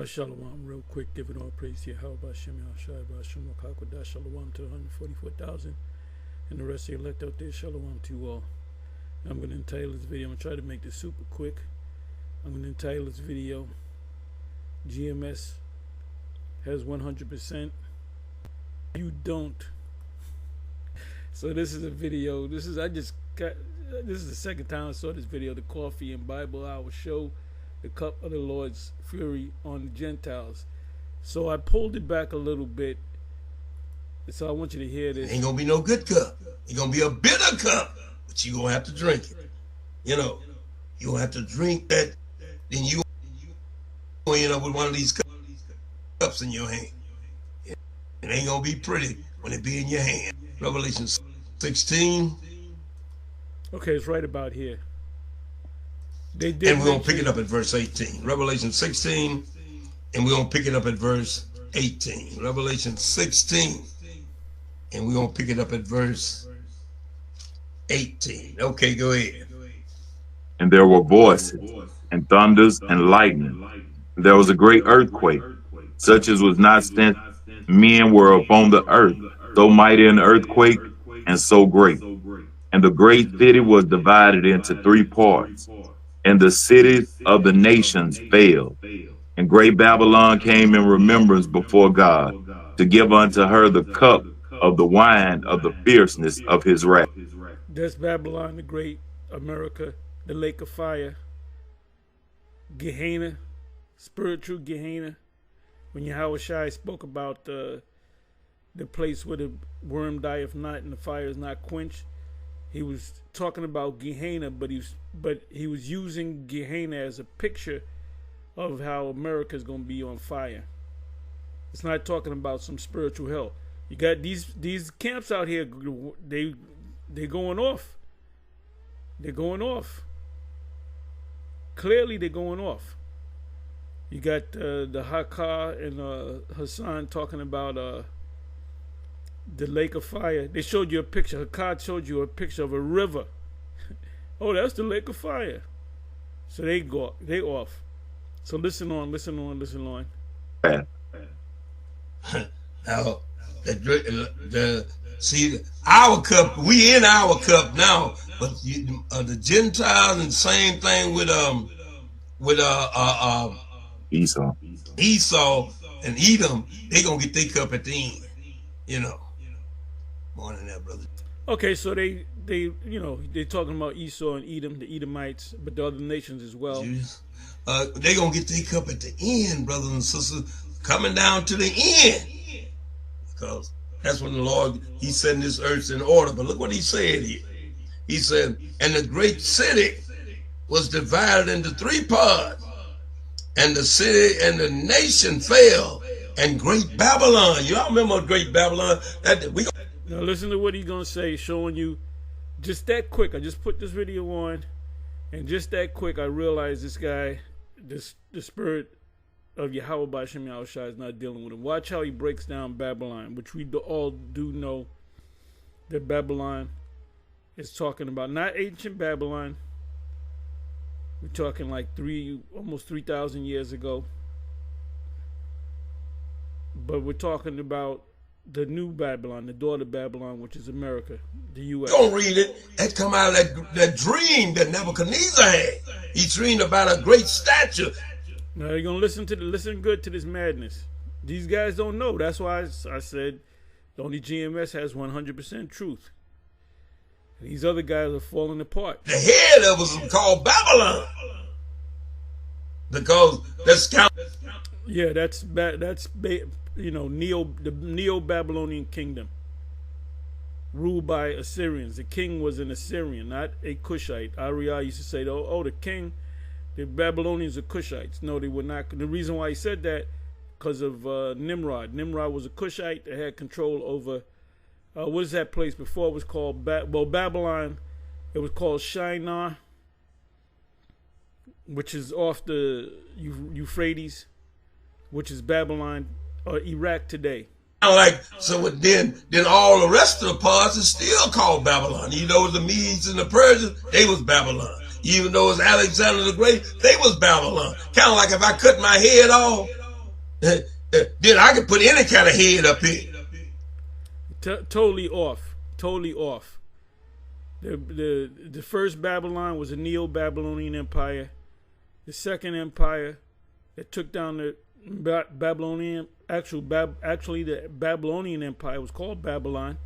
Shalom, real quick, giving all praise to Yahweh, Hashem, Yahshai, Hashem, Wakakwada, Shalom to 144,000, and the rest of the elect out there, Shalom to you all. I'm going to entitle this video, I'm going to try to make this super quick. I'm going to entitle this video, GMS has 100%. You don't. So this is a video, this is the second time I saw this video, the Coffee and Bible Hour show, the cup of the Lord's fury on the Gentiles. So I pulled it back a little bit. So I want you to hear this. Ain't gonna be no good cup. It's gonna be a bitter cup, but you gonna have to drink it. You know, you gonna have to drink that. Then you gonna end up with one of these cups in your hand. It ain't gonna be pretty when it be in your hand. Revelation 16. Okay, it's right about here. And we're going to pick it up at verse 18. Revelation 16, and we're going to pick it up at verse 18. Revelation 16, and we're going to pick it up at verse 18. Okay, go ahead. And there were voices, and thunders, and lightning. There was a great earthquake, such as was not since men were upon the earth, so mighty an earthquake, and so great. And the great city was divided into three parts. And the cities of the nations fell. And great Babylon came in remembrance before God, to give unto her the cup of the wine of the fierceness of his wrath. That's Babylon the Great, America, the lake of fire, Gehenna, spiritual Gehenna. When Yahushua spoke about the place where the worm dieth not and the fire is not quenched, he was talking about Gehenna, but he was using Gehenna as a picture of how America is going to be on fire. It's not talking about some spiritual hell. You got these camps out here. They're going off. They're going off. Clearly, they're going off. You got the Hakah and Hassan talking about the lake of fire. They showed you a picture. Hakad showed you a picture of a river. Oh, that's the lake of fire. So they off. So listen on. Now, see, our cup, we in our cup now, but the Gentiles, and same thing with Esau and Edom, they gonna get their cup at the end, you know. Morning there, brother. Okay, so they they're talking about Esau and Edom, the Edomites, but the other nations as well. They gonna get their cup at the end, brothers and sisters, coming down to the end, because that's when the Lord, He's setting this earth in order. But look what He said here. He said, and the great city was divided into three parts, and the city and the nation fell, and great Babylon. Y'all remember great Babylon? Now listen to what he's going to say, showing you just that quick. I just put this video on, and just that quick, I realized this guy, the spirit of Yahweh Hashem Yahushai is not dealing with him. Watch how he breaks down Babylon, which we all do know that Babylon is talking about. Not ancient Babylon. We're talking like almost 3,000 years ago. But we're talking about the new Babylon, the daughter Babylon, which is America, the U.S. Don't read it. That come out of that dream that Nebuchadnezzar had. He dreamed about a great statue. Now you're gonna listen good to this madness. These guys don't know. That's why I said only GMS has 100% truth. These other guys are falling apart. The head of us is called Babylon, because that's count. Yeah, that's the Neo-Babylonian kingdom, ruled by Assyrians. The king was an Assyrian, not a Cushite. Ariel used to say, "Oh, the king, the Babylonians are Cushites." No, they were not. The reason why he said that, because of Nimrod. Nimrod was a Cushite that had control over. What is that place? Before it was called Babylon. It was called Shinar, which is off the Euphrates, which is Babylon or Iraq today. So then all the rest of the parts is still called Babylon. You know, the Medes and the Persians, they was Babylon. Even though it's Alexander the Great, they was Babylon. Kind of like if I cut my head off then I could put any kind of head up here. Totally off. Totally off. The first Babylon was a Neo-Babylonian empire. The second empire that took down the Babylonian, actually the Babylonian empire was called Babylon.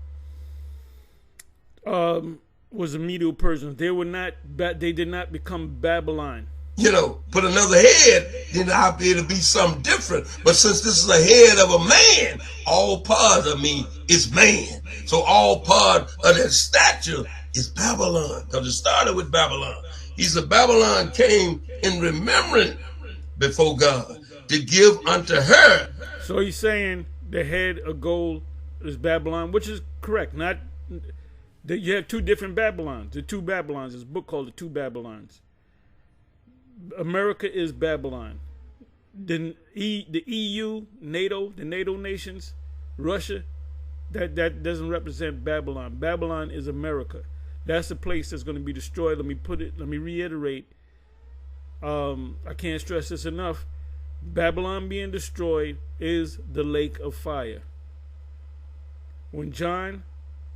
Was the Medo-Persians. They did not become Babylon. You know, put another head, then it'll be something different. But since this is a head of a man, all part of me is man. So all part of that statue is Babylon, because it started with Babylon. He said Babylon came in remembrance before God to give unto her. So he's saying the head of gold is Babylon, which is correct. Not that you have two different Babylons. The two Babylons. There's a book called The Two Babylons. America is Babylon. The EU, NATO, the NATO nations, Russia, that doesn't represent Babylon. Babylon is America. That's the place that's going to be destroyed. Let me reiterate. I can't stress this enough. Babylon being destroyed is the lake of fire. When John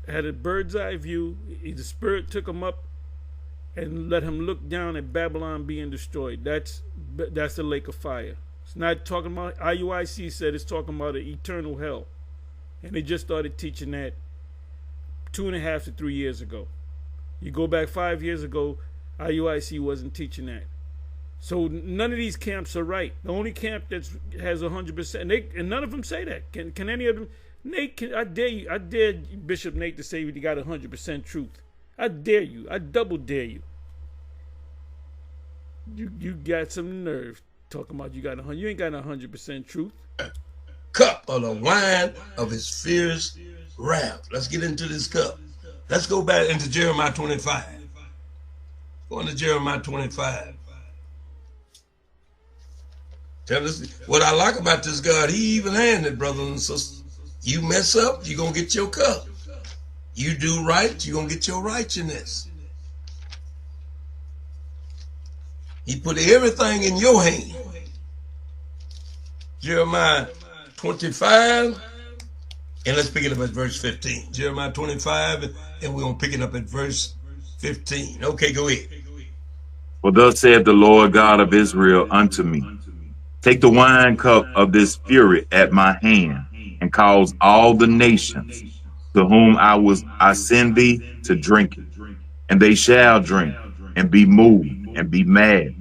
had a bird's eye view, the Spirit took him up and let him look down at Babylon being destroyed. That's the lake of fire. It's not talking about, IUIC said it's talking about an eternal hell. And they just started teaching that 2.5 to 3 years ago. You go back 5 years ago, IUIC wasn't teaching that. So none of these camps are right. The only camp that has 100%, and none of them say that. Can any of them? Nate, I dare Bishop Nate to say he got 100% truth. I dare you. I double dare you. You got some nerve talking about you got 100. You ain't got 100% truth. Cup of the wine of his fierce wrath. Let's get into this cup. Let's go back into Jeremiah 25. Go into Jeremiah 25. Tell us what I like about this God. He even-handed, brothers and sisters. You mess up, you're going to get your cup. You do right, you're going to get your righteousness. He put everything in your hand. Jeremiah 25, and let's pick it up at verse 15. Jeremiah 25, and we're going to pick it up at verse 15. Okay, go ahead. For thus saith the Lord God of Israel unto me, take the wine cup of this fury at my hand, and cause all the nations to whom I send thee to drink it. And they shall drink, and be moved, and be mad,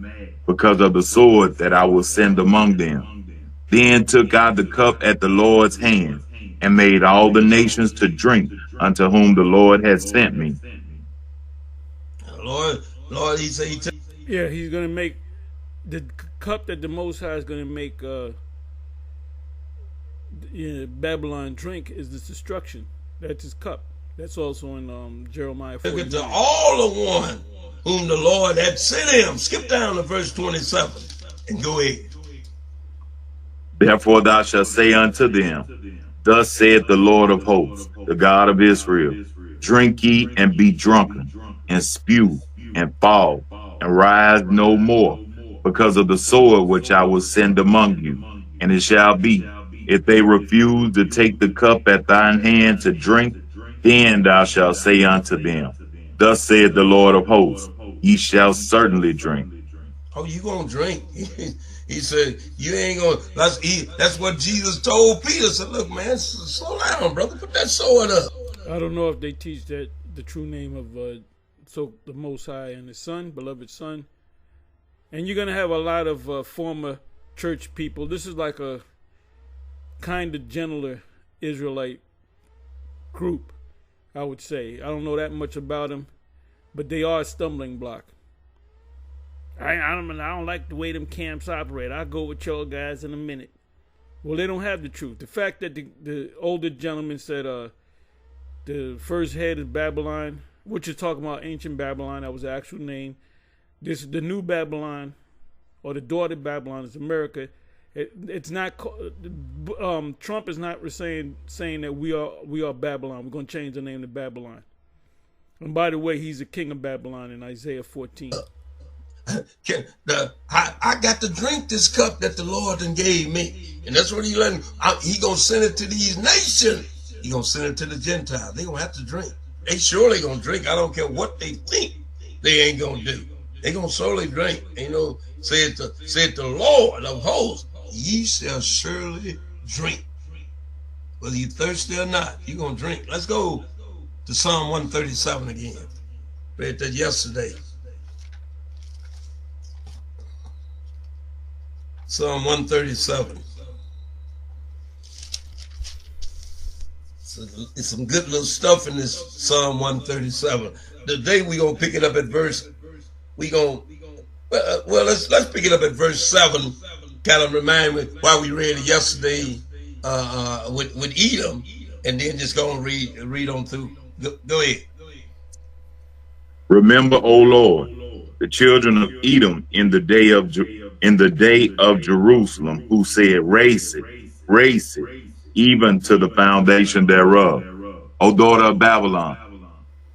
because of the sword that I will send among them. Then took I the cup at the Lord's hand, and made all the nations to drink unto whom the Lord had sent me. Lord, he said yeah, he's going to make the cup that the Most High is going to make Babylon drink is this destruction. That's his cup. That's also in Jeremiah 49. Look at to all the one whom the Lord had sent him. Skip down to verse 27 and go ahead. Therefore thou shalt say unto them, thus saith the Lord of hosts, the God of Israel, drink ye and be drunken, and spew and fall, and rise no more, because of the sword which I will send among you. And it shall be, if they refuse to take the cup at thine hand to drink, then thou shalt say unto them, thus saith the Lord of hosts, ye shall certainly drink. Oh, you gonna drink? He said, you ain't gonna. That's what Jesus told Peter. Said, look, man, slow down, brother. Put that sword up. I don't know if they teach that the true name of the Most High and His Son, beloved Son. And you're gonna have a lot of former church people. This is like a kind of gentler Israelite group, I would say. I don't know that much about them, but they are a stumbling block. I don't like the way them camps operate. I'll go with y'all guys in a minute. Well, they don't have the truth. The fact that the older gentleman said the first head is Babylon, which is talking about ancient Babylon, that was the actual name. This is the new Babylon, or the daughter Babylon is America. It's not. Trump is not saying that we are Babylon. We're going to change the name to Babylon. And by the way, he's the king of Babylon in Isaiah 14. I got to drink this cup that the Lord done gave me. And that's what he letting. He gonna send it to these nations. He gonna send it to the Gentiles. They gonna have to drink. They surely gonna drink. I don't care what they think they ain't gonna do. They gonna surely drink. Said the Lord of hosts, ye shall surely drink. Whether you thirsty or not, you gonna drink. Let's go to Psalm 137 again. Read that yesterday. Psalm 137. It's some good little stuff in this Psalm 137. Today we gonna pick it up at verse. Let's pick it up at verse 7. Kind of remind me why we read it yesterday with Edom, and then just gonna read on through. Go ahead. Remember, O Lord, the children of Edom in the day of Jerusalem, who said, raise it, even to the foundation thereof. O daughter of Babylon,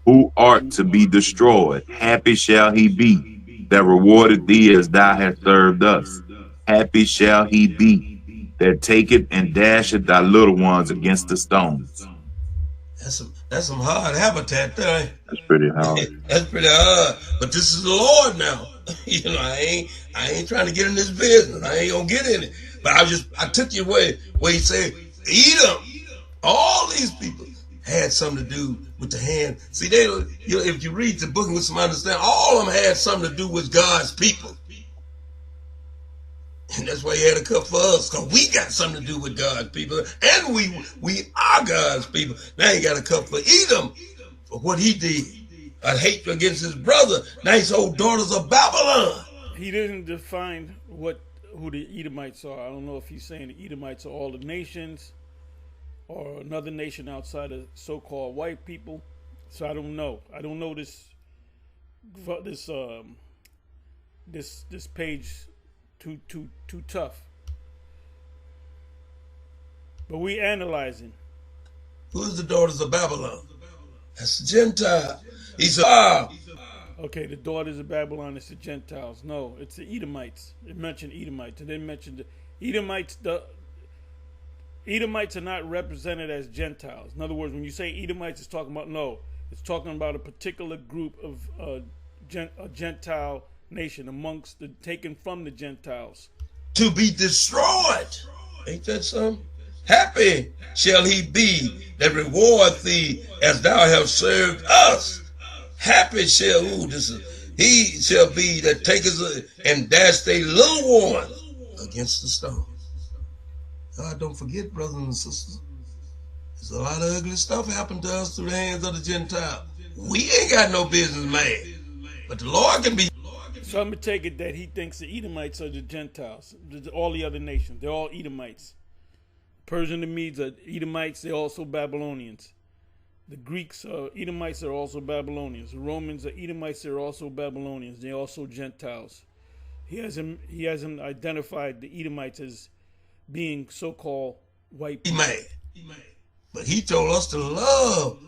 who art to be destroyed, happy shall he be that rewarded thee as thou hast served us. Happy shall he be that taketh and dasheth thy little ones against the stones. That's some hard habitat there. That's pretty hard. That's pretty hard. But this is the Lord now. I ain't trying to get in this business. I ain't gonna get in it. But I took you away where he said, Edom, all these people had something to do with the hand. See, if you read the book with some understanding, all of them had something to do with God's people. And that's why he had a cup for us, because we got something to do with God's people. And we are God's people. Now he got a cup for Edom for what he did. A hatred against his brother. Now he's old daughters of Babylon. He didn't define who the Edomites are. I don't know if he's saying the Edomites are all the nations or another nation outside of so-called white people. So I don't know. I don't know this page too tough. But we analyzing. Who's the daughters of Babylon? That's the Gentile. He said, okay, the daughters of Babylon is the Gentiles. No, it's the Edomites. It mentioned Edomites. It didn't mention the Edomites. The Edomites are not represented as Gentiles. In other words, when you say Edomites, it's talking about a particular group of a Gentile nation taken from the Gentiles. To be destroyed. Ain't that something? Happy shall he be that reward thee as thou hast served us. Happy he shall be that taketh and dash they little one against the stone. God, don't forget, brothers and sisters, there's a lot of ugly stuff happened to us through the hands of the Gentile. We ain't got no business mad, but the Lord can be. So I'm going to take it that he thinks the Edomites are the Gentiles. All the other nations, they're all Edomites. Persian and Medes are Edomites, they're also Babylonians. The Greeks Edomites are also Babylonians. The Romans are Edomites, they're also Babylonians. They're also Gentiles. He hasn't identified the Edomites as being so-called white people. But he told us to love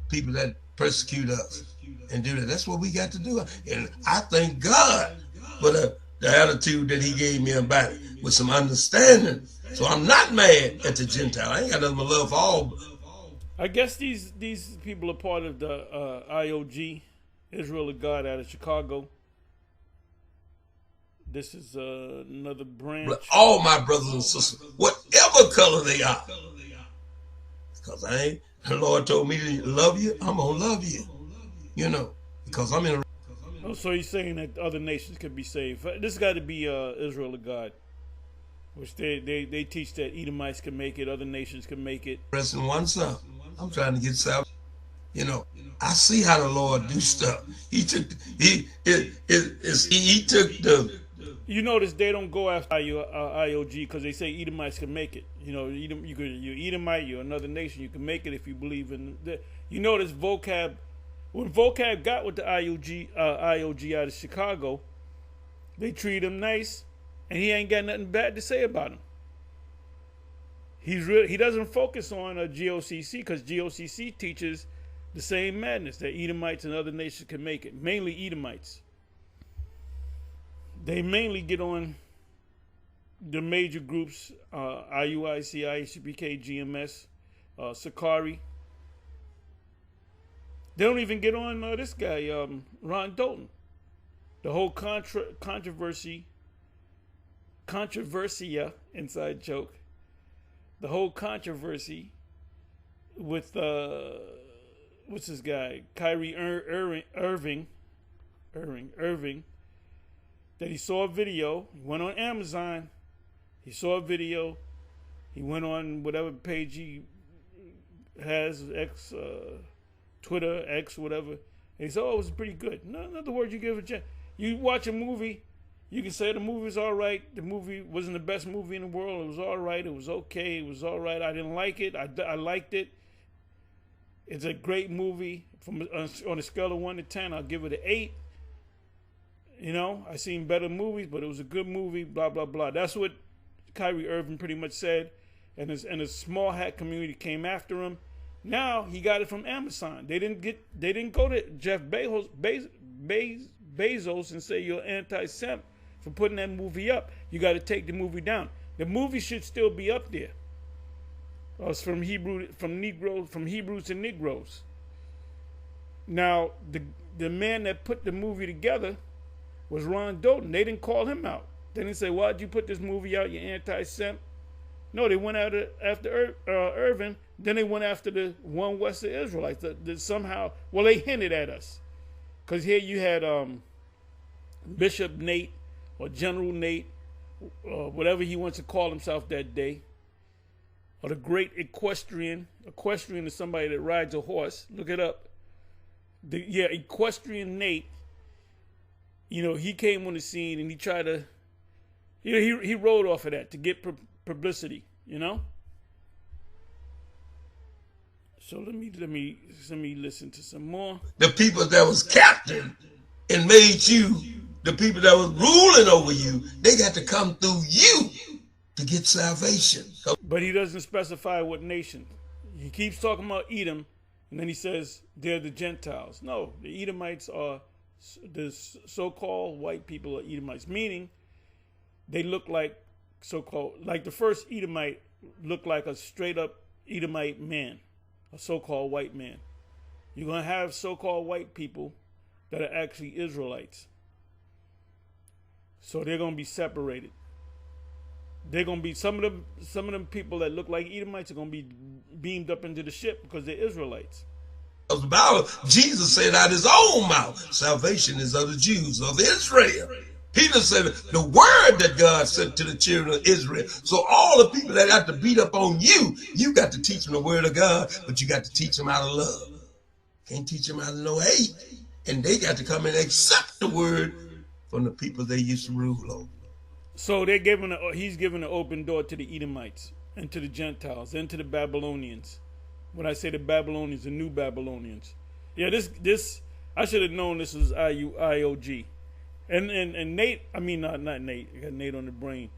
people that persecute us and do that. That's what we got to do. And I thank God for the attitude that he gave me about it, with some understanding. So I'm not mad at the Gentile. I ain't got nothing but love for all. I guess these people are part of the IOG, Israel of God, out of Chicago. This is another branch. But all my brothers and sisters, whatever color they are, because the Lord told me to love you, I'm going to love you. Because I'm in a... Oh, so he's saying that other nations could be saved. This got to be Israel of God, which they teach that Edomites can make it, other nations can make it. Pressing one son. I'm trying to get salvation. I see how the Lord do stuff. He took the... You notice they don't go after IOG because they say Edomites can make it. You're Edomite, you're another nation, you can make it if you believe in... You notice Vocab... When Vocab got with the IOG out of Chicago, they treated him nice, and he ain't got nothing bad to say about him. He doesn't focus on GOCC because GOCC teaches the same madness that Edomites and other nations can make it, mainly Edomites. They mainly get on the major groups, IUIC, IHBK, GMS, Sakari. They don't even get on this guy, Ron Dalton. The whole controversy, inside joke. The whole controversy with what's this guy, Kyrie Irving, that he saw a video. He went on Amazon. He saw a video. He went on whatever page he has, X, Twitter, X, whatever. And he said, "Oh, it was pretty good." No, in other words, you give it a chance. You watch a movie, you can say the movie's all right. The movie wasn't the best movie in the world. It was all right. It was okay. It was all right. I didn't like it. I liked it. It's a great movie. On a scale of 1 to 10, I'll give it an 8. You know, I seen better movies, but it was a good movie. Blah blah blah. That's what Kyrie Irving pretty much said, and a small hat community came after him. Now he got it from Amazon. They didn't go to Jeff Bezos and say you're anti-Semite for putting that movie up. You got to take the movie down. The movie should still be up there. It's from Hebrews to Negroes. Now the man that put the movie together was Ron Dalton. They didn't call him out. They didn't say, "Why'd you put this movie out, you anti-Semite?" No, they went after Irvin. Then they went after the one West of Israelites. Somehow, well, they hinted at us. Because here you had Bishop Nate, or General Nate, or whatever he wants to call himself that day, or the great equestrian. Equestrian is somebody that rides a horse. Look it up. Equestrian Nate. You know, he came on the scene and he tried to, you know, he rode off of that to get publicity, you know? So let me listen to some more. The people that was captain and made you, the people that was ruling over you, they got to come through you to get salvation. But he doesn't specify what nation. He keeps talking about Edom, and then he says they're the Gentiles. No, the Edomites are the so-called white people are Edomites, meaning they look like so-called, like the first Edomite looked like a straight-up Edomite man, a so-called white man. You're going to have so-called white people that are actually Israelites. So they're going to be separated. They're going to be, some of them people that look like Edomites are going to be beamed up into the ship because they're Israelites. The Bible, Jesus said out his own mouth, salvation is of the Jews, of Israel. Peter said the word that God sent to the children of Israel. So all the people that got to beat up on you, you got to teach them the word of God, but you got to teach them out of love. Can't teach them out of no hate. And they got to come and accept the word from the people they used to rule over. So he's giving an open door to the Edomites and to the Gentiles and to the Babylonians. When I say the Babylonians, the new Babylonians. Yeah, this I should have known this was IOG. And Nate, I mean not Nate, I got Nate on the brain.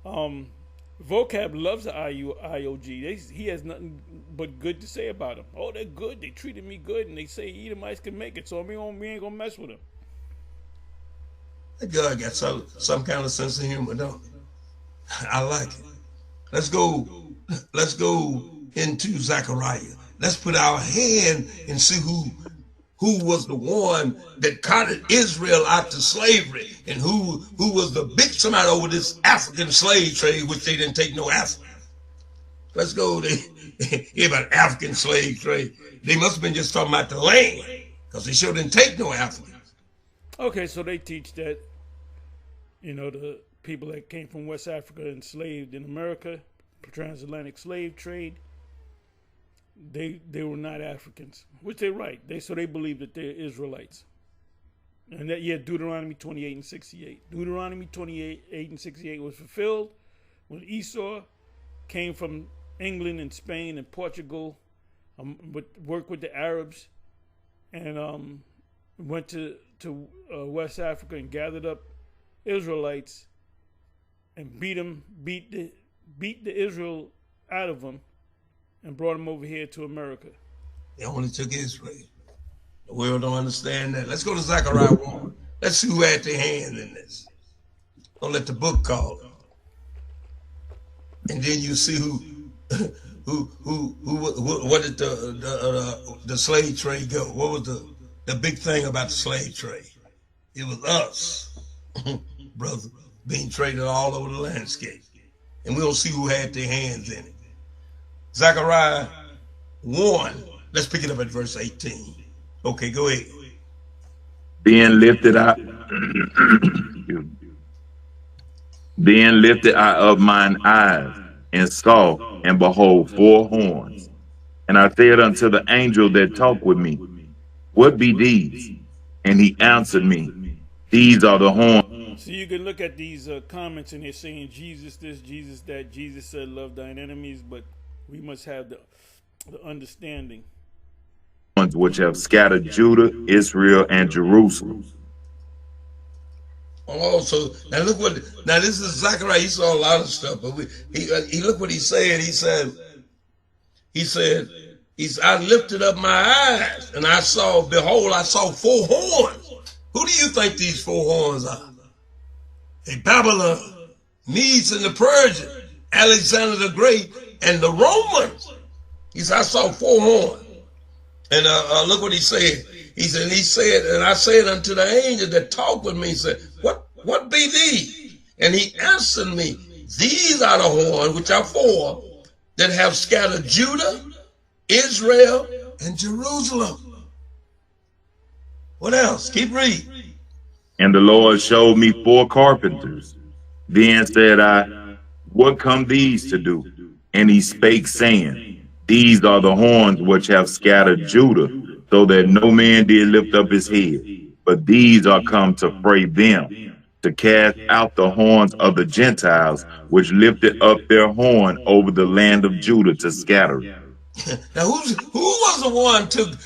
Vocab loves the IOG. He has nothing but good to say about them. Oh, they're good. They treated me good, and they say Edomites can make it, so we ain't gonna mess with them. That God got some kind of sense of humor, don't he? I like it. Let's go into Zechariah. Let's put our hand and see who was the one that carted Israel out to slavery, and who was the big somebody over this African slave trade, which they didn't take no African. Let's go to hear about African slave trade. They must have been just talking about the land, because they sure didn't take no Africans. Okay, so they teach that, you know, the people that came from West Africa enslaved in America, transatlantic slave trade, they were not Africans, which they're right. They believe that they're Israelites. And that, yeah, Deuteronomy 28 and 68. Deuteronomy 28 and 68 was fulfilled when Esau came from England and Spain and Portugal, worked with the Arabs, and went to West Africa and gathered up Israelites and beat the Israel out of them and brought them over here to America. They only took Israel. The world don't understand that. Let's go to Zechariah 1. Let's see who had their hand in this. Don't let the book call it. And then you see what did the slave trade go? What was the big thing about the slave trade? It was us, brother, being traded all over the landscape. And we don't see who had their hands in it. Zechariah 1, let's pick it up at verse 18. Okay, go ahead. Then lifted I, then lifted I up mine eyes, and saw, and behold, 4 horns. And I said unto the angel that talked with me, what be these? And he answered me, these are the horns. So you can look at these comments and they're saying Jesus this, Jesus that. Jesus said, love thine enemies, but we must have the understanding. Which have scattered Judah, Israel, and Jerusalem. Oh, so now look what, now this is Zechariah. He saw a lot of stuff, but he look what he said. He said, I lifted up my eyes and I saw, behold, I saw 4 horns. Who do you think these 4 horns are? They Babylon, Medes and the Persians, Alexander the Great, and the Romans. He said, I saw 4 horns. And look what he said. He said, and I said unto the angel that talked with me, he said, what be these? And he answered me, these are the horns, which are 4, that have scattered Judah, Israel, and Jerusalem. What else? Keep reading. And the Lord showed me 4 carpenters. Then said I, what come these to do? And he spake, saying, these are the horns which have scattered Judah, so that no man did lift up his head. But these are come to fray them, to cast out the horns of the Gentiles, which lifted up their horn over the land of Judah to scatter it. Now, who was the one took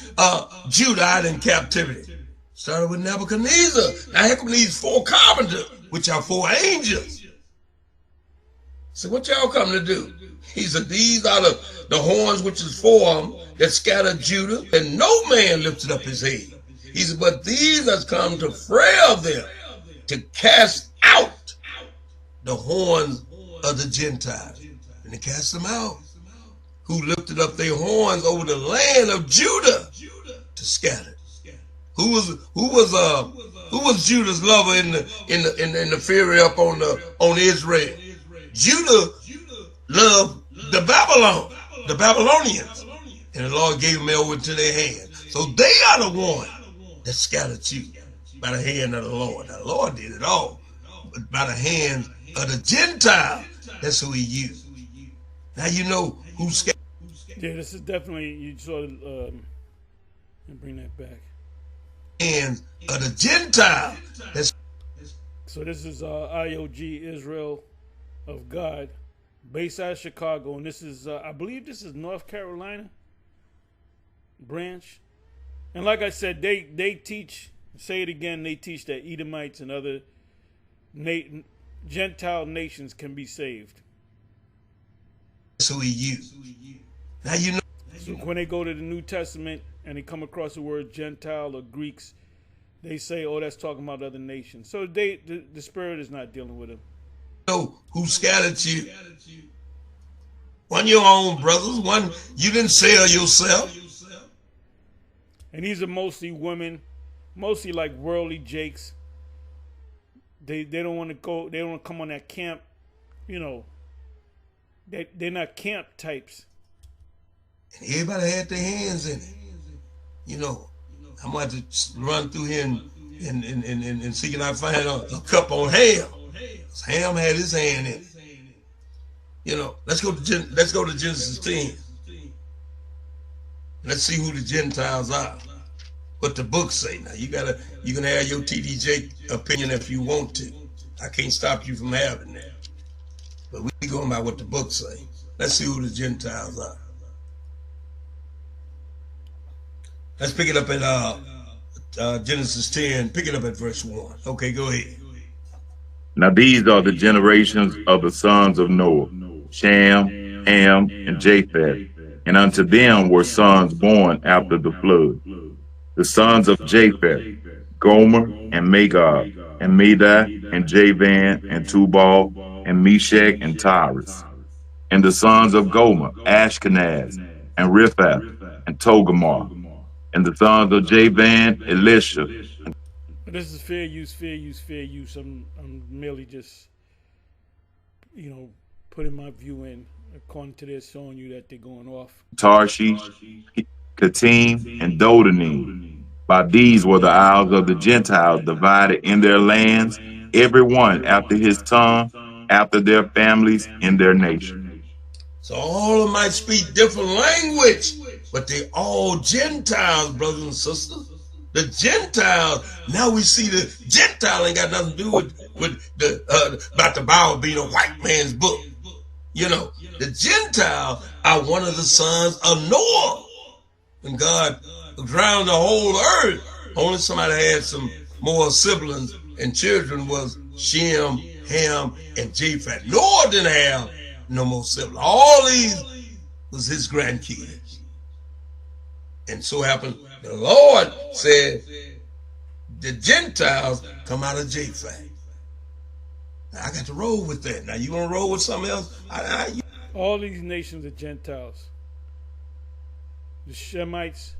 Judah out in captivity? Started with Nebuchadnezzar. Now, here come these 4 carpenters, which are 4 angels. So what y'all come to do? He said, these are the horns which is 4 that scattered Judah, and no man lifted up his head. He said, but these has come to fray of them, to cast out the horns of the Gentiles. And to cast them out. Who lifted up their horns over the land of Judah to scatter. Who was Judah's lover in the fury up on Israel? Judah loved the Babylonians, and the Lord gave them over into their hands. So they are the one that scattered you by the hand of the Lord. Now, the Lord did it all, but by the hands of the Gentiles, that's who he used. Now you know who scattered. Yeah, this is definitely, you sort of bring that back. Hands of the Gentile. So this is IOG Israel of God, based out of Chicago, and this is I believe this is North Carolina branch. And like I said, they teach. Say it again. They teach that Edomites and other Gentile nations can be saved. So he used. Now you know. So when they go to the New Testament and they come across the word Gentile or Greeks, they say, "Oh, that's talking about other nations." So the Spirit is not dealing with them. Know who scattered you? One your own brothers. One you didn't sell yourself. And these are mostly women, mostly like worldly jakes. They don't want to go. They don't want to come on that camp. You know, they're not camp types. And everybody had their hands in it. You know, I'm about to run through here and see can I find a cup on Ham. Ham had his hand in it. You know, let's go to Genesis 10. Let's see who the Gentiles are. What the book say. Now you can have your TDJ opinion if you want to. I can't stop you from having that. But we going by what the book say. Let's see who the Gentiles are. Let's pick it up at Genesis 10. Pick it up at verse 1. Okay, go ahead. Now these are the generations of the sons of Noah, Shem, Ham, and Japheth. And unto them were sons born after the flood. The sons of Japheth, Gomer and Magog, and Medai and Javan and Tubal and Meshach and Tyrus. And the sons of Gomer, Ashkenaz and Riphath and Togarmah. And the sons of Javan, Elisha. This is fair use, fair use, fair use. I'm merely just, putting my view in according to this, showing you that they're going off. Tarshish, Kittim, and Dodanim. By these were the isles of the Gentiles divided in their lands, every one after his tongue, after their families, in their nation. So all of them might speak different language, but they all Gentiles, brothers and sisters. The Gentiles, now we see the Gentile ain't got nothing to do with the about the Bible being a white man's book. The Gentiles are one of the sons of Noah. When God drowned the whole earth, only somebody had some more siblings and children was Shem, Ham, and Japheth. Noah didn't have no more siblings. All these was his grandkids. And so happened, the Lord said, the Gentiles come out of Japheth. Now I got to roll with that. Now you want to roll with something else? All these nations are Gentiles. The Shemites,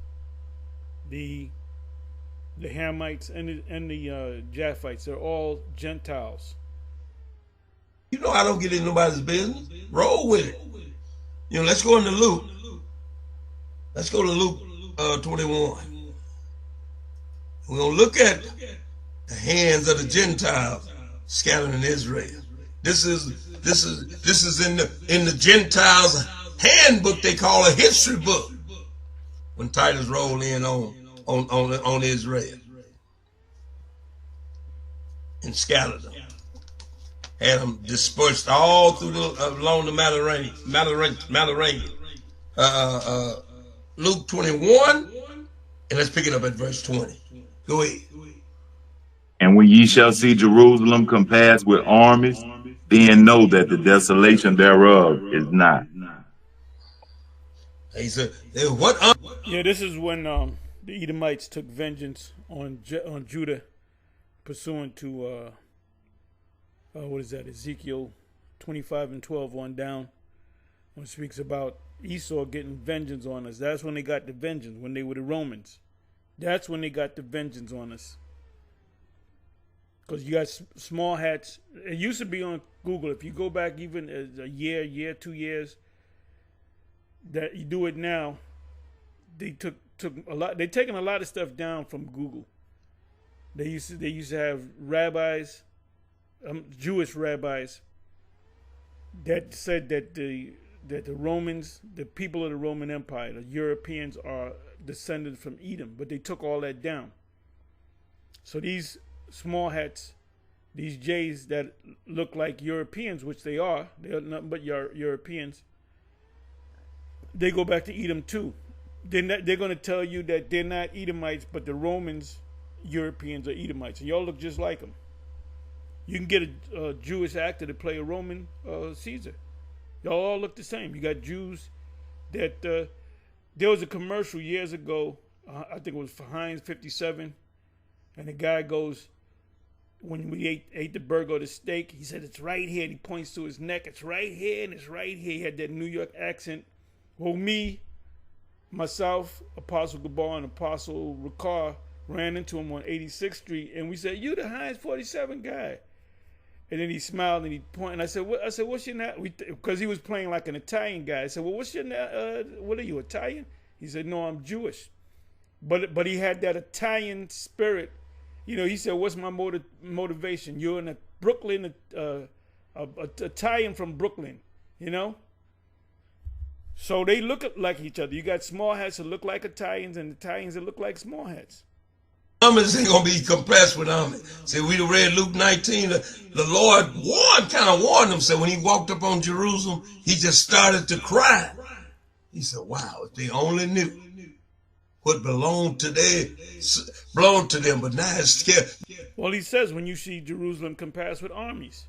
the Hamites, and the Japhites. They're all Gentiles. I don't get in nobody's business. Roll with it. Let's go into Luke. Let's go to Luke 21. We're going to look at the hands of the Gentiles scattered in Israel. This is in the Gentiles handbook they call a history book. When Titus rolled in on Israel and scattered them, had them dispersed all through along the Mediterranean. Luke 21, and let's pick it up at verse 20. Go ahead. And when ye shall see Jerusalem compassed with armies, then know that the desolation thereof is not. He said, what? Yeah, this is when the Edomites took vengeance on Judah, pursuant to what is that? Ezekiel 25:12 on down, when it speaks about Esau getting vengeance on us. That's when they got the vengeance, when they were the Romans. That's when they got the vengeance on us. Because you got small hats. It used to be on Google. If you go back even a year, 2 years, that you do it now, they took a lot. They're taking a lot of stuff down from Google. They used to have rabbis, Jewish rabbis, that said that the Romans, the people of the Roman Empire, the Europeans, are descended from Edom, but they took all that down. So these small hats, these Jays that look like Europeans, which they are nothing but Europeans, they go back to Edom too. They're going to tell you that they're not Edomites, but the Romans, Europeans, are Edomites, and y'all look just like them. You can get a Jewish actor to play a Roman Caesar. Y'all all look the same. You got Jews that there was a commercial years ago. I think it was for Heinz 57, and the guy goes, when we ate the burger or the steak, he said, it's right here. And he points to his neck. It's right here, and it's right here. He had that New York accent. Well, myself, Apostle Gabar, and Apostle Ricard ran into him on 86th Street, and we said, you the Heinz 47 guy. And then he smiled and he pointed. And I said, what's your name? Because he was playing like an Italian guy. I said, well, what's your what are you, Italian? He said, no, I'm Jewish. But he had that Italian spirit. He said, what's my motivation? You're in a Brooklyn, Italian from Brooklyn, So they look like each other. You got small hats that look like Italians and Italians that look like small hats. Numbers ain't gonna be compressed with them. See, we read Luke 19. The Lord kind of warned them. So when he walked up on Jerusalem, he just started to cry. He said, "Wow, if they only knew what belonged to them, but now it's scared." Well, he says, when you see Jerusalem compassed with armies,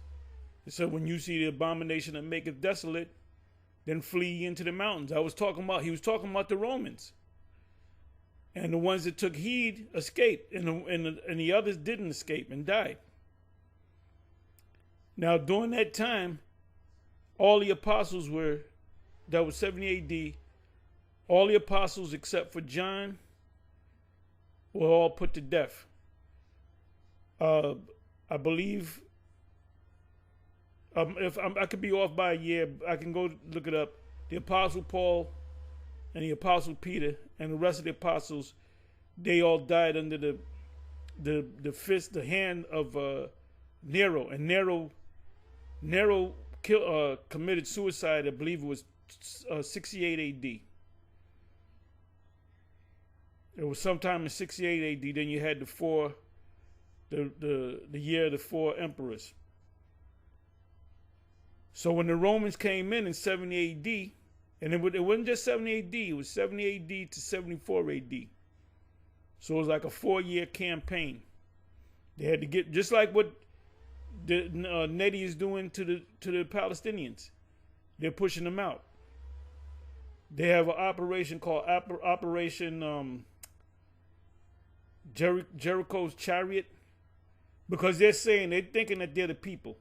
he said, when you see the abomination that maketh desolate, then flee into the mountains. He was talking about the Romans. And the ones that took heed escaped, and the others didn't escape and died. Now, during that time, all the apostles that was 70 AD, all the apostles except for John were all put to death. I believe, I could be off by a year, I can go look it up. The Apostle Paul and the Apostle Peter and the rest of the apostles, they all died under the hand of Nero. And Nero committed suicide, I believe it was 68 AD. It was sometime in 68 AD. Then you had the year of the 4 emperors. So when the Romans came in 70 AD, and it wasn't just 70 AD, it was 70 AD to 74 AD. So it was like a 4-year campaign. They had to get, just like what the Neti is doing to the Palestinians. They're pushing them out. They have an operation called Operation Jericho's Chariot, because they're thinking that they're the people.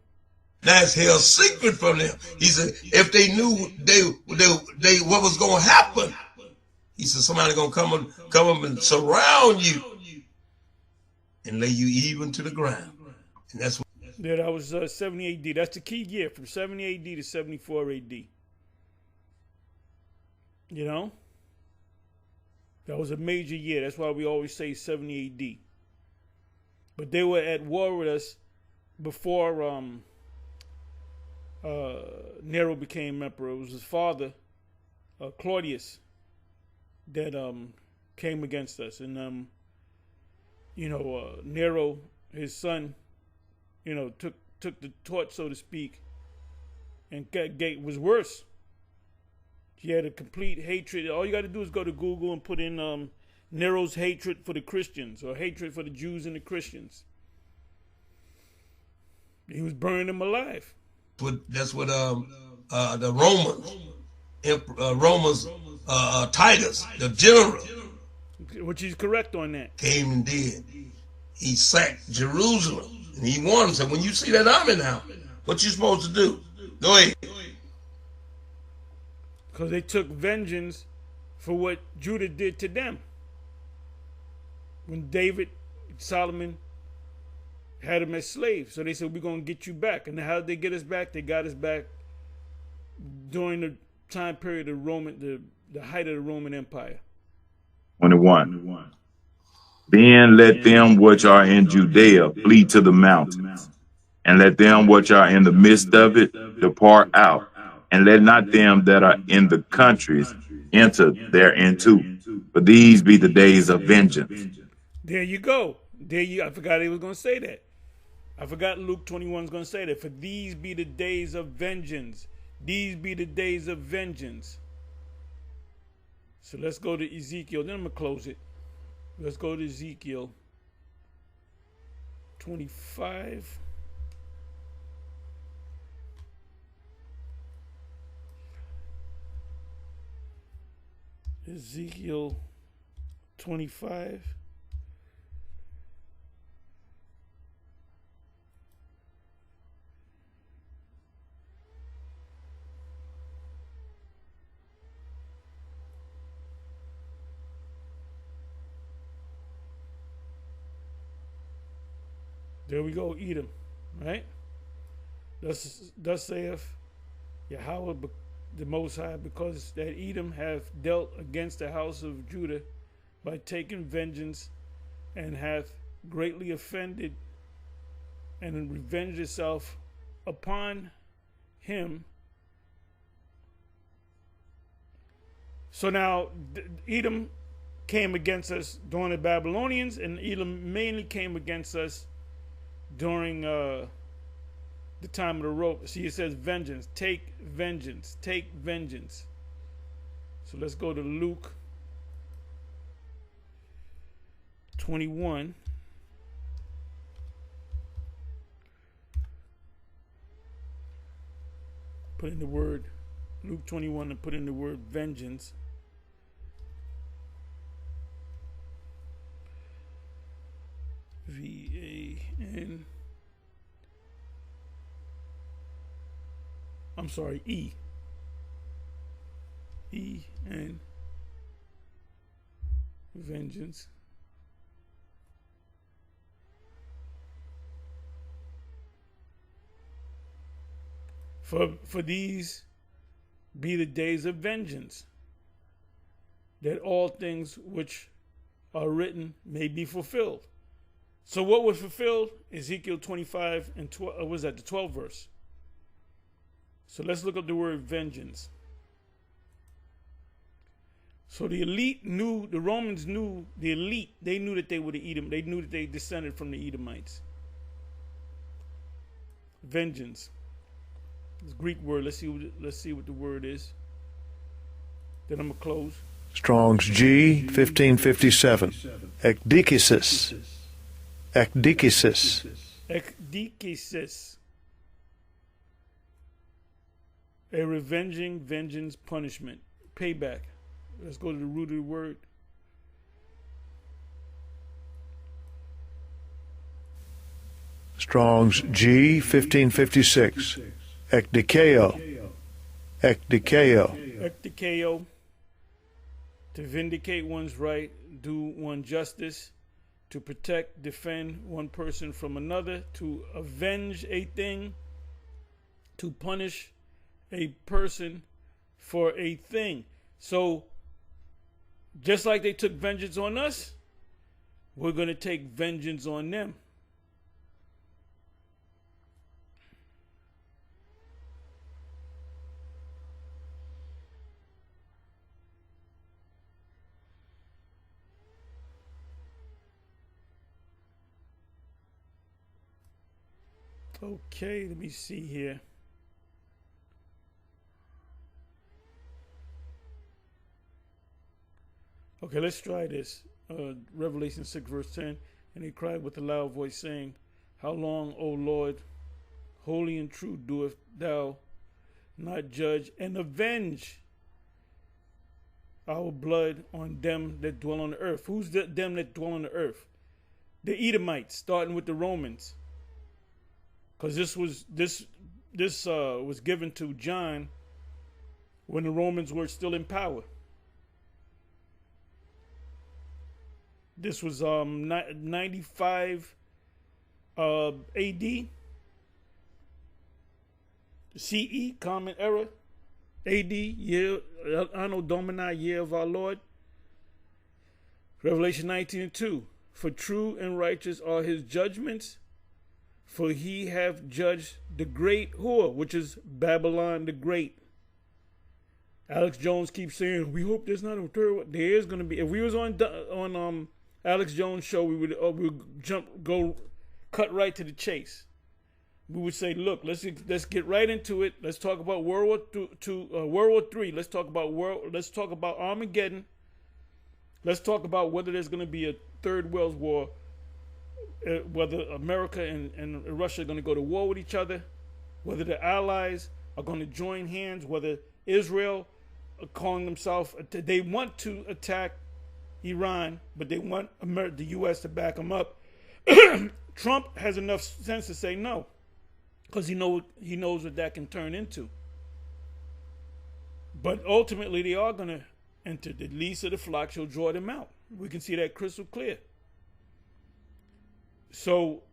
That's held secret from them. He said, if they knew they what was going to happen, he said, somebody going to come up and surround you and lay you even to the ground. And that's what. Yeah, that was 70 AD. That's the key year, from 70 AD to 74 AD. You know? That was a major year. That's why we always say 70 AD. But they were at war with us before Nero became emperor. It was his father, Claudius, that came against us. And, Nero, his son, took the torch, so to speak, and was worse. He had a complete hatred. All you got to do is go to Google and put in Nero's hatred for the Christians, or hatred for the Jews and the Christians. He was burning them alive. That's what the Romans, Titus, the general, which he's correct on that, came and did. He sacked Jerusalem, and he warned them. When you see that army now, what you supposed to do? Go ahead. Because they took vengeance for what Judah did to them. When Solomon had them as slaves. So they said, we're going to get you back. And how did they get us back? They got us back during the time period of the height of the Roman Empire. 21. Then let them which are in Judea flee to the mountains, and let them which are in the midst of it depart out, and let not them that are in the countries enter thereinto. For these be the days of vengeance. There you go. I forgot he was going to say that. I forgot Luke 21 is going to say that. For these be the days of vengeance. These be the days of vengeance. So let's go to Ezekiel. Then I'm going to close it. Let's go to Ezekiel 25. Ezekiel 25. There we go, Edom, right? Thus saith Yahweh the Most High, because that Edom hath dealt against the house of Judah by taking vengeance, and hath greatly offended and revenged itself upon him. So now Edom came against us during the Babylonians, and Edom mainly came against us during the time of the rope. See, it says vengeance, take vengeance, take vengeance. So let's go to Luke 21. Put in the word, Luke 21, and put in the word vengeance. V-A-N. I'm sorry, E. E-N. Vengeance. For these be the days of vengeance, that all things which are written may be fulfilled. So what was fulfilled? Ezekiel 25 and 12, was that the 12th verse? So let's look up the word vengeance. So the elite knew, the Romans knew, the elite, they knew that they were the Edom, they knew that they descended from the Edomites. Vengeance. It's a Greek word. Let's see what the word is. Then I'm gonna close. Strong's G 1557. Ekdikesis. Ekdikesis. Ekdikesis. A revenging, vengeance, punishment, payback. Let's go to the root of the word. Strong's G 1556. Ekdikeo. Ekdikeo. Ekdikeo. To vindicate one's right, do one justice, to protect, defend one person from another, to avenge a thing, to punish a person for a thing. So, just like they took vengeance on us, we're going to take vengeance on them. Okay, let me see here. Okay, let's try this. Revelation 6 verse 10. And he cried with a loud voice, saying, How long, O Lord, holy and true, doest thou not judge and avenge our blood on them that dwell on the earth? Who's them that dwell on the earth? The Edomites, starting with the Romans. Because this was given to John when the Romans were still in power. This was 95 AD, CE, Common Era, AD, year Anno Domini, year of our Lord. Revelation 19 and 2. For true and righteous are his judgments, for he hath judged the great whore, which is Babylon the Great. Alex Jones keeps saying, we hope there's not a third one. There is going to be. If we was on Alex Jones' show, we would cut right to the chase. We would say, look, let's get right into it. Let's talk about World War III. Let's talk about Armageddon. Let's talk about whether there's going to be a third World War. Whether America and Russia are going to go to war with each other, whether the allies are going to join hands, whether Israel are calling themselves, they want to attack Iran, but they want the U.S. to back them up. Trump has enough sense to say no, because he knows what that can turn into. But ultimately, they are going to enter. The least of the flock shall draw them out. We can see that crystal clear. So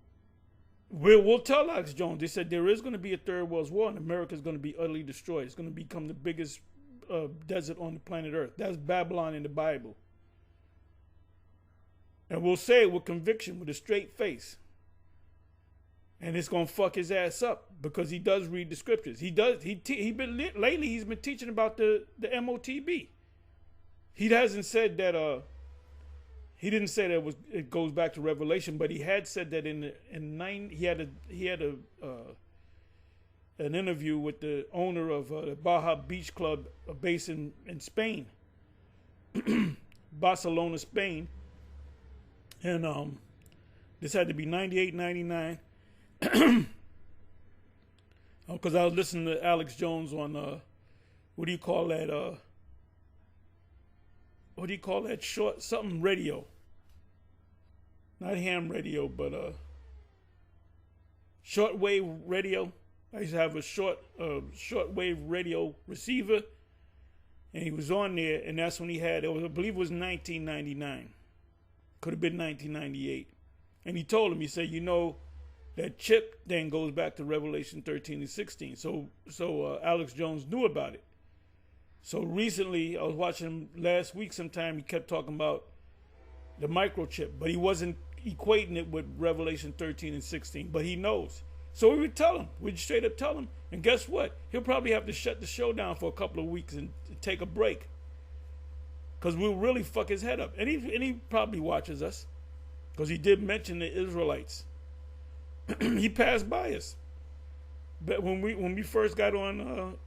we'll tell Alex Jones. They said there is going to be a third world war, and America is going to be utterly destroyed. It's going to become the biggest desert on the planet Earth. That's Babylon in the Bible. And we'll say it with conviction, with a straight face. And it's going to fuck his ass up because he does read the scriptures. Lately he's been teaching about the MOTB. He hasn't said that. He didn't say that it goes back to Revelation, but he had said that he had an interview with the owner of the Baja Beach Club based in Spain, Barcelona, Spain, and this had to be 98, 99, because I was listening to Alex Jones on what do you call that short something radio. not ham radio, but shortwave radio. I used to have a shortwave radio receiver, and he was on there, and that's when he had, I believe it was 1999. Could have been 1998. And he told him, he said, you know, that chip thing goes back to Revelation 13 and 16. So Alex Jones knew about it. So recently, I was watching him last week sometime, he kept talking about the microchip, but he wasn't equating it with Revelation 13 and 16, but he knows. So we would tell him, we'd straight up tell him, and guess what? He'll probably have to shut the show down for a couple of weeks and take a break, because we'll really fuck his head up. And he probably watches us, because he did mention the Israelites. He passed by us. But when we first got on,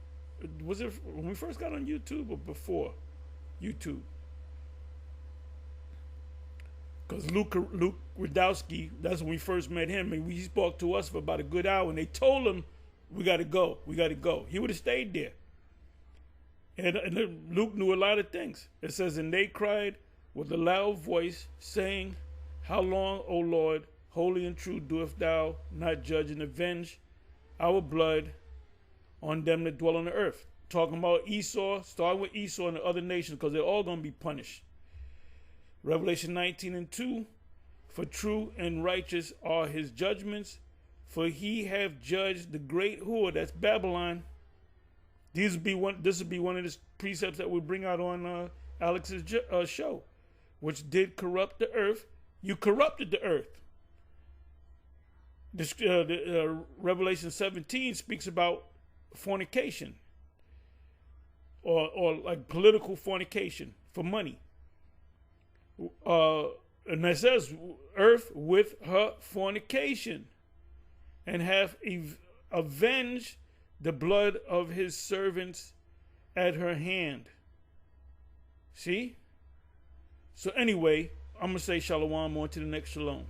was it when we first got on YouTube or before YouTube? Because Luke Radowski, that's when we first met him, and he spoke to us for about a good hour, and they told him, we got to go. He would have stayed there. And Luke knew a lot of things. It says, and they cried with a loud voice, saying, how long, O Lord, holy and true, doest thou not judge and avenge our blood on them that dwell on the earth? Talking about Esau, starting with Esau and the other nations, because they're all going to be punished. Revelation 19 and 2, for true and righteous are his judgments, for he have judged the great whore, that's Babylon. This will be one of the precepts that we bring out on Alex's show, which did corrupt the earth. You corrupted the earth. This, Revelation 17 speaks about fornication, or like political fornication for money. And it says, earth with her fornication, and have avenged the blood of his servants at her hand. See? So anyway, I'm going to say shalom on to the next shalom.